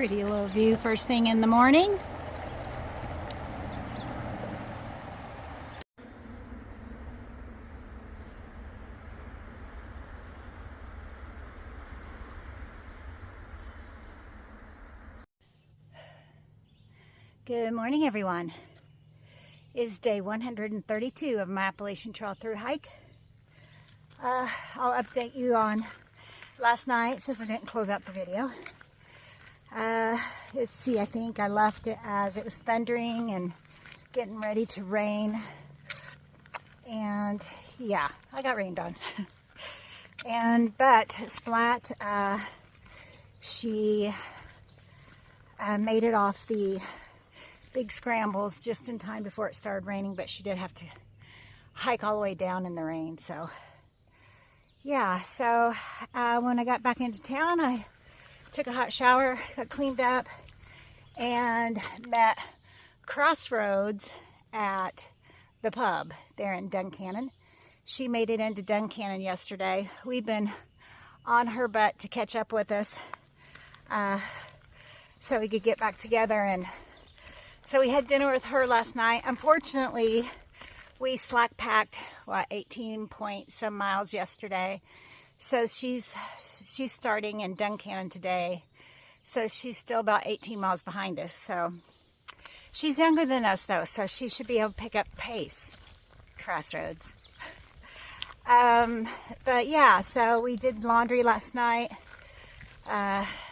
Pretty little view first thing in the morning. Good morning, everyone. It's day 132 of my Appalachian Trail through hike. I'll update you on last night since I didn't close out the video. Let's see, I think I left it as it was thundering and getting ready to rain. And yeah, I got rained on. But Splat, she made it off the big scrambles just in time before it started raining, but she did have to hike all the way down in the rain. So yeah, so when I got back into town, I took a hot shower, got cleaned up, and met Crossroads at the pub there in Duncannon. She made it into Duncannon yesterday. We've been on her butt to catch up with us so we could get back together, and so we had dinner with her last night. Unfortunately, we slack packed 18 point some miles yesterday. So she's starting in Duncannon today. So she's still about 18 miles behind us. So she's younger than us though, so she should be able to pick up pace. Crossroads. But yeah, so we did laundry last night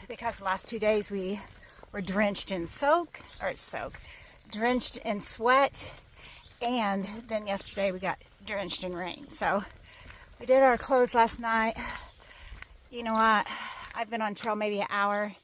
because the last 2 days we were drenched in drenched in sweat, and then yesterday we got drenched in rain. So we did our clothes last night. You know what? I've been on trail maybe an hour.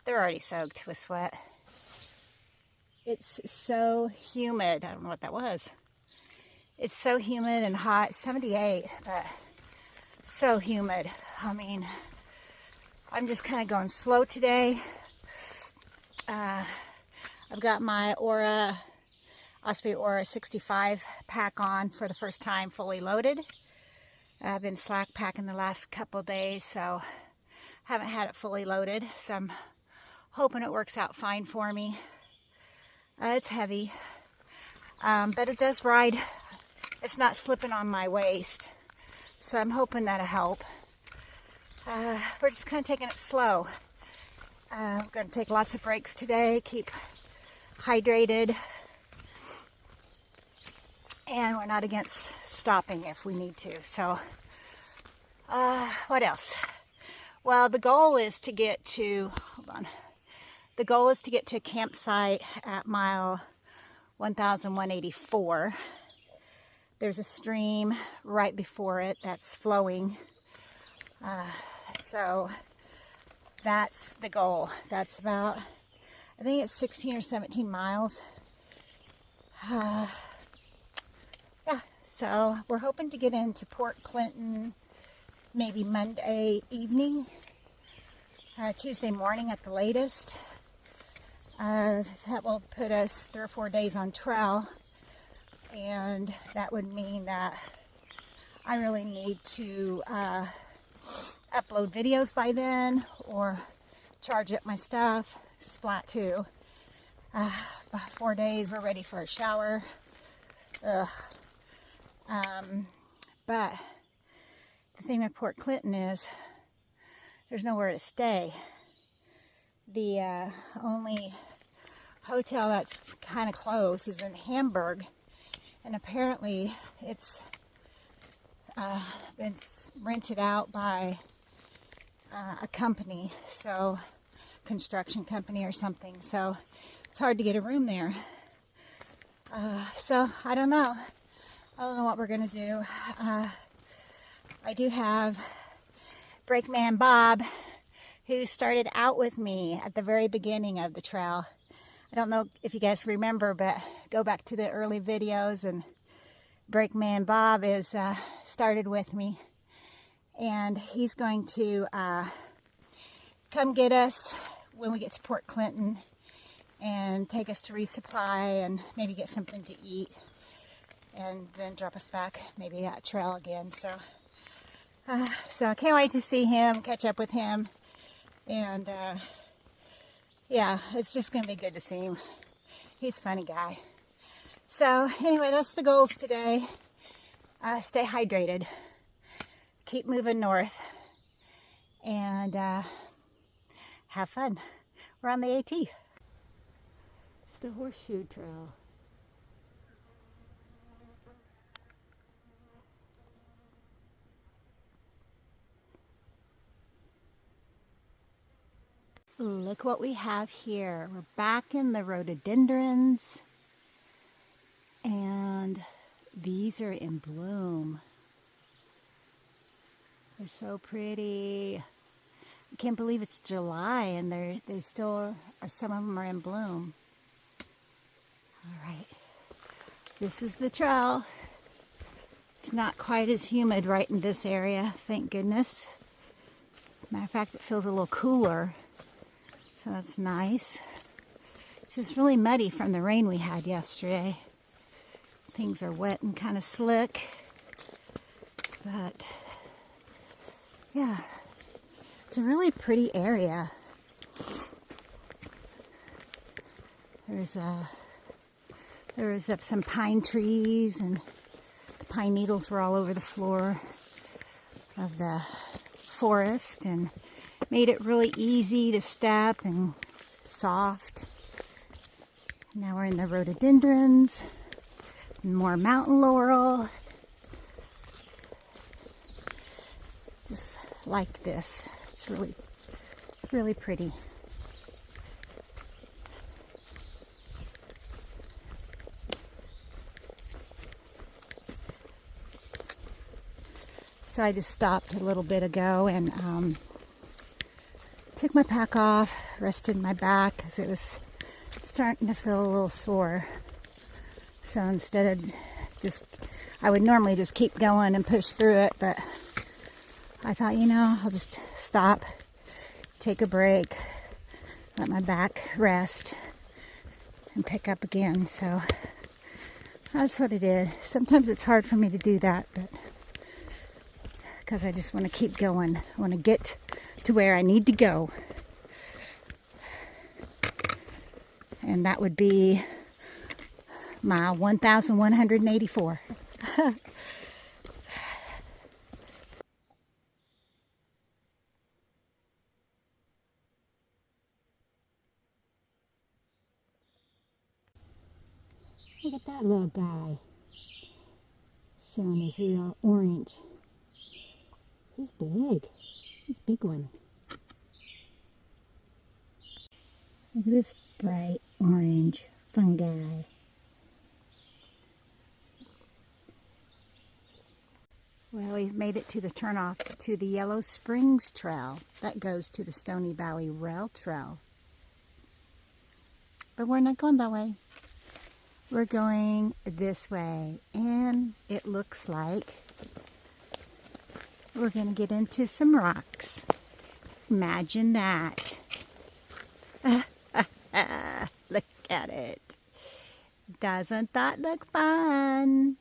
They're already soaked with sweat. It's so humid. I don't know what that was. It's so humid and hot. 78, but so humid. I mean, I'm just kind of going slow today. I've got my Osprey Aura 65 pack on for the first time, fully loaded. I've been slack packing the last couple days, so haven't had it fully loaded. So I'm hoping it works out fine for me. It's heavy, but it does ride. It's not slipping on my waist, so I'm hoping that'll help. We're just kind of taking it slow. I'm going to take lots of breaks today, keep hydrated, and we're not against stopping if we need to. So what else? Well, the goal is to get to, the goal is to get to a campsite at mile 1184. There's a stream right before it that's flowing. So that's the goal. That's about, I think it's 16 or 17 miles. Yeah, so we're hoping to get into Port Clinton maybe Monday evening, Tuesday morning at the latest. That will put us 3 or 4 days on trail, and that would mean that I really need to upload videos by then or charge up my stuff. Splat too. 4 days, we're ready for a shower. Ugh. But the thing with Port Clinton is there's nowhere to stay. The only hotel that's kind of close is in Hamburg, and apparently it's been rented out by a company, so construction company or something, so it's hard to get a room there. So I don't know what we're gonna do. I do have Brakeman Bob, who started out with me at the very beginning of the trail. I don't know if you guys remember, but go back to the early videos, and Brakeman Bob is started with me, and he's going to come get us when we get to Port Clinton and take us to resupply and maybe get something to eat, and then drop us back maybe that trail again. So I can't wait to see him, catch up with him, and Yeah, it's just going to be good to see him. He's a funny guy. So anyway, that's the goals today. Stay hydrated. Keep moving north. And have fun. We're on the AT. It's the Horseshoe Trail. Look what we have here. We're back in the rhododendrons, and these are in bloom. They're so pretty. I can't believe it's July and they still are, some of them are in bloom. All right, this is the trail. It's not quite as humid right in this area, thank goodness. Matter of fact, it feels a little cooler. So that's nice. It's just really muddy from the rain we had yesterday. Things are wet and kind of slick. But yeah, it's a really pretty area. There was some pine trees, and the pine needles were all over the floor of the forest, and made it really easy to step and soft. Now we're in the rhododendrons, and more mountain laurel. Just like this. It's really, really pretty. So I just stopped a little bit ago and took my pack off, rested my back because it was starting to feel a little sore. So instead of I would normally just keep going and push through it, but I thought, I'll just stop, take a break, let my back rest, and pick up again. So that's what I did. Sometimes it's hard for me to do that, but because I just want to keep going. I want to get to where I need to go. And that would be mile 1,184. Look at that little guy. Showing his real orange. He's big. He's a big one. Look at this bright orange fungi. Well, we've made it to the turnoff to the Yellow Springs Trail. That goes to the Stony Valley Rail Trail. But we're not going that way. We're going this way. And it looks like we're going to get into some rocks. Imagine that. Look at it. Doesn't that look fun?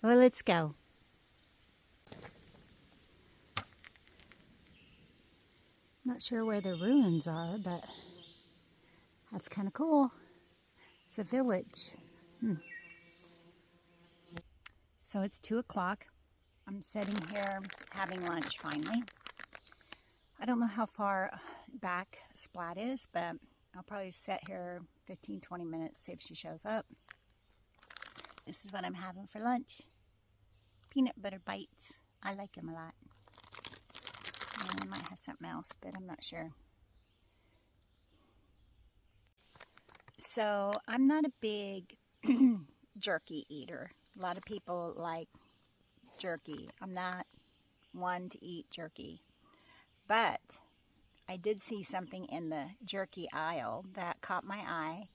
Well, let's go. Not sure where the ruins are, but that's kind of cool. It's a village. So it's 2 o'clock. I'm sitting here having lunch finally. I don't know how far back Splat is, but I'll probably sit here 15-20 minutes, see if she shows up. This is what I'm having for lunch. Peanut butter bites. I like them a lot. And I might have something else, but I'm not sure. So I'm not a big jerky eater. A lot of people like jerky. I'm not one to eat jerky. But I did see something in the jerky aisle that caught my eye,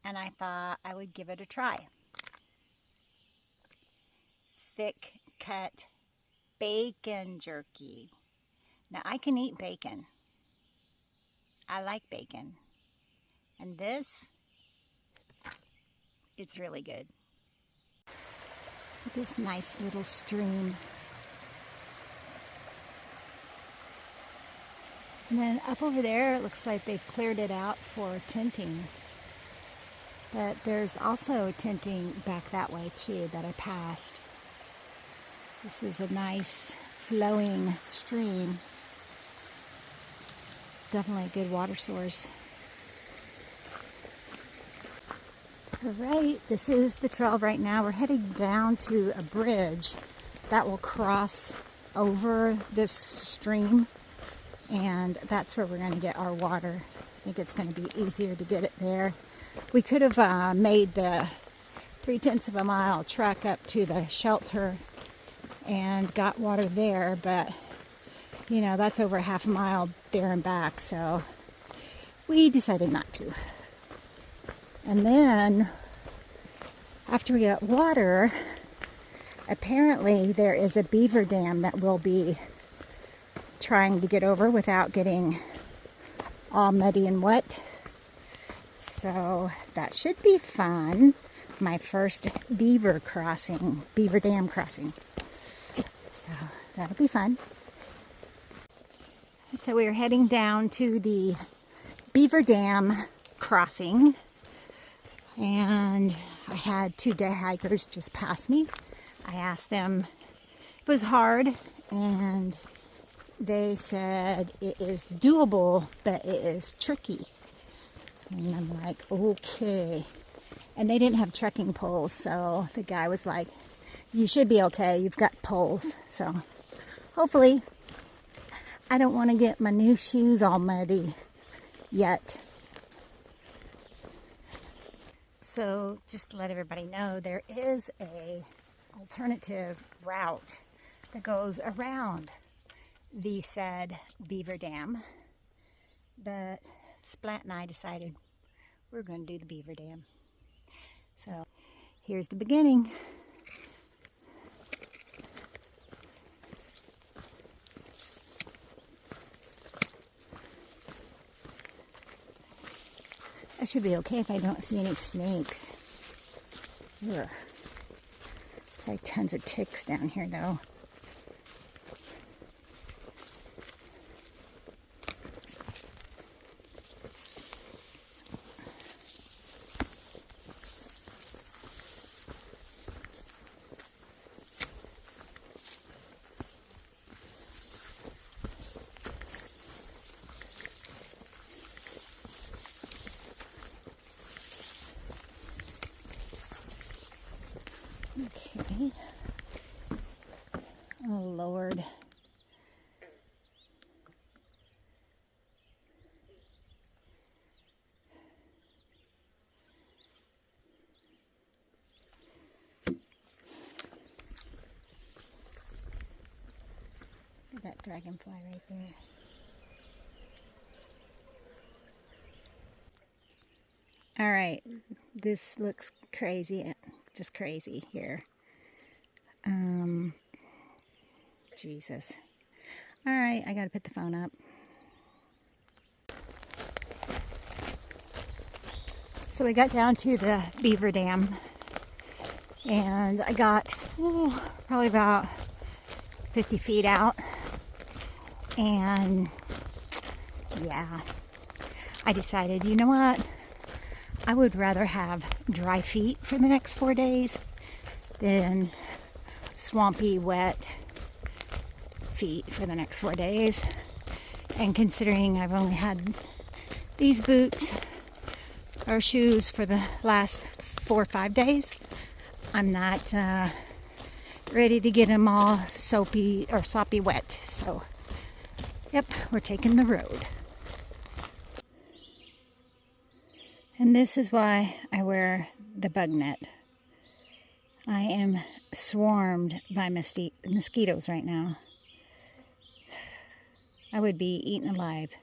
and I thought I would give it a try. Thick cut bacon jerky. Now I can eat bacon. I like bacon. And this, it's really good. This nice little stream. And then up over there, it looks like they've cleared it out for tenting. But there's also tenting back that way too that I passed. This is a nice flowing stream. Definitely a good water source. Alright, this is the trail right now. We're heading down to a bridge that will cross over this stream, and that's where we're going to get our water. I think it's going to be easier to get it there. We could have made the 3/10 of a mile trek up to the shelter and got water there, but you know, that's over half a mile there and back, so we decided not to. And then after we got water, apparently there is a beaver dam that we'll be trying to get over without getting all muddy and wet. So that should be fun. My first beaver dam crossing. So that'll be fun. So we're heading down to the beaver dam crossing, and I had 2 day hikers just pass me. I asked them if it was hard, and they said it is doable, but it is tricky. And I'm like, okay. And they didn't have trekking poles, so the guy was like, you should be okay, you've got poles. So hopefully, I don't want to get my new shoes all muddy yet. So just to let everybody know, there is a alternative route that goes around the said beaver dam, but Splat and I decided we're going to do the beaver dam. So here's the beginning. I should be okay if I don't see any snakes. Ugh. There's probably tons of ticks down here though. Okay. Oh, Lord. Look at that dragonfly right there. All right, this looks crazy. Just crazy here. Jesus. All right, I gotta put the phone up. So we got down to the beaver dam, and I got probably about 50 feet out, and yeah, I decided, you know what? I would rather have dry feet for the next 4 days than swampy, wet feet for the next 4 days. And considering I've only had these boots or shoes for the last 4 or 5 days, I'm not ready to get them all soapy or soppy wet. So, yep, we're taking the road. And this is why I wear the bug net. I am swarmed by mosquitoes right now. I would be eaten alive.